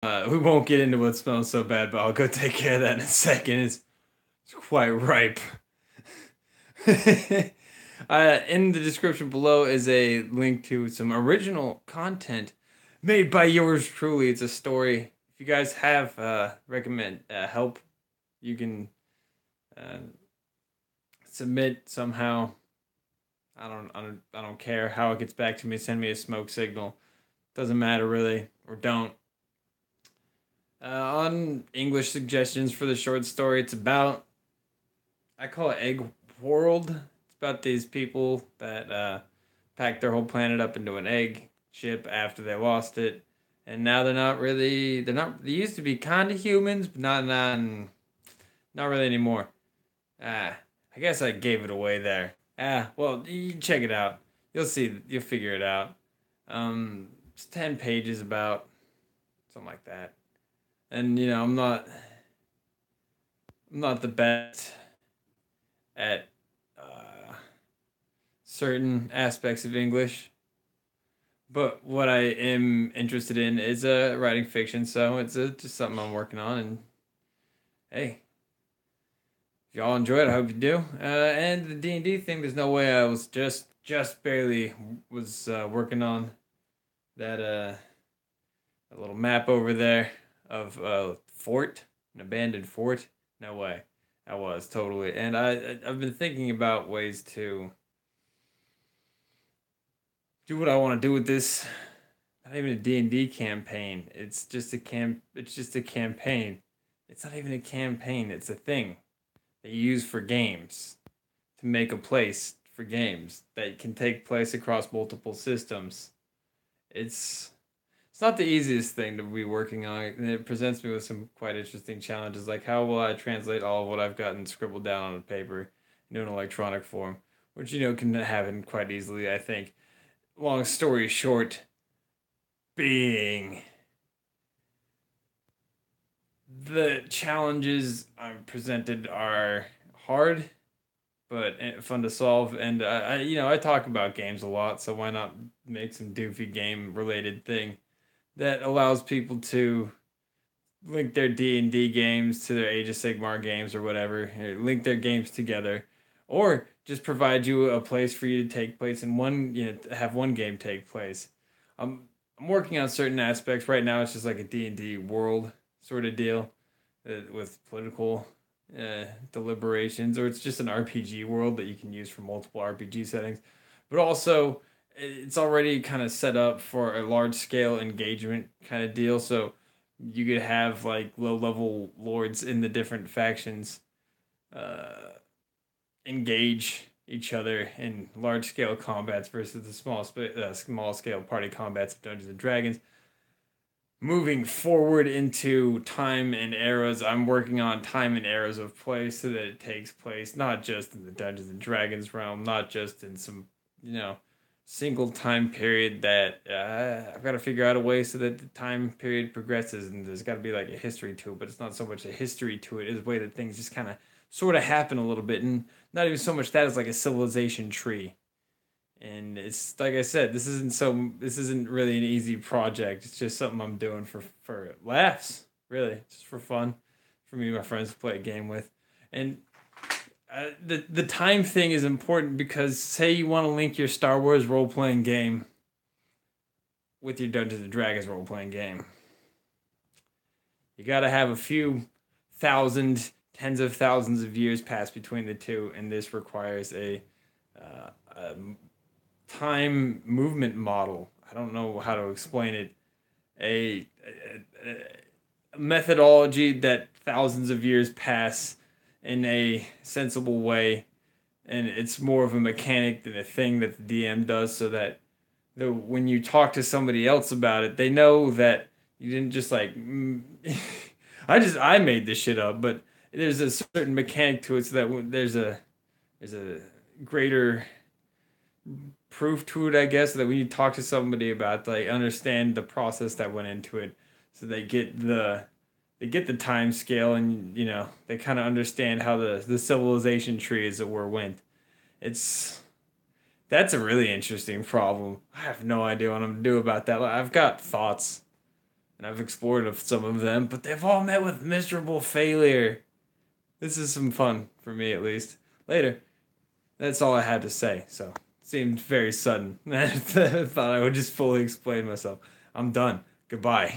We won't get into what smells so bad, but I'll go take care of that in a second. It's quite ripe. In the description below is a link to some original content made by yours truly. It's a story. If you guys have recommend help, you can uh, submit somehow. I don't care how it gets back to me. Send me a smoke signal. Doesn't matter really, or don't. On English suggestions for the short story, it's about, I call it Egg World. It's about these people that packed their whole planet up into an egg ship after they lost it, and now they're not really. They're not. They used to be kind of humans, but not really anymore. Ah, I guess I gave it away there. Well, you can check it out. You'll see. You'll figure it out. It's 10 pages about something like that. And I'm not the best at certain aspects of English, but what I am interested in is writing fiction. So it's just something I'm working on. And hey, if y'all enjoy it, I hope you do. And the D&D thing, there's no way I was just barely was working on that a little map over there of a fort, an abandoned fort. No way. I was totally, and I've been thinking about ways to do what I want to do with this. Not even a D&D campaign. It's just a It's just a campaign. It's not even a campaign. It's a thing that you use for games to make a place for games that can take place across multiple systems. It's it's not the easiest thing to be working on, and it presents me with some quite interesting challenges. Like, how will I translate all of what I've gotten scribbled down on a paper into an electronic form, which can happen quite easily. I think. Long story short, being the challenges I'm presented are hard, but fun to solve. And I talk about games a lot, so why not make some doofy game related thing that allows people to link their D&D games to their Age of Sigmar games or whatever, link their games together, or just provide you a place for you to take place in one, have one game take place. I'm I'm working on certain aspects right now. It's just like a D&D world sort of deal with political deliberations, or it's just an RPG world that you can use for multiple RPG settings. But also, it's already kind of set up for a large scale engagement kind of deal. So you could have like low level lords in the different factions uh, engage each other in large scale combats versus the small scale party combats of Dungeons and Dragons. Moving forward into time and eras, I'm working on time and eras of play so that it takes place not just in the Dungeons and Dragons realm, not just in some, you know, single time period that I've got to figure out a way so that the time period progresses and there's got to be like a history to it, but it's not so much a history to it as a way that things just kind of sort of happen a little bit, and not even so much that as like a civilization tree. And it's like I said, this isn't really an easy project. It's just something I'm doing for laughs, really, just for fun, for me and my friends to play a game with. And the time thing is important because say you want to link your Star Wars role playing game with your Dungeons and Dragons role playing game, you got to have a few thousand, tens of thousands of years pass between the two, and this requires a time movement model. I don't know how to explain it. A methodology that thousands of years pass in a sensible way, and it's more of a mechanic than a thing that the DM does, so that when you talk to somebody else about it, they know that you didn't just like I made this shit up, but there's a certain mechanic to it, so that there's a greater proof to it, I guess, that when you talk to somebody about, like, understand the process that went into it, so they get the time scale, and they kind of understand how the civilization tree, as it were, went. It's That's a really interesting problem. I have no idea what I'm gonna do about that. Like, I've got thoughts, and I've explored some of them, but they've all met with miserable failure. This is some fun for me, at least. Later. That's all I had to say. So it seemed very sudden. I thought I would just fully explain myself. I'm done. Goodbye.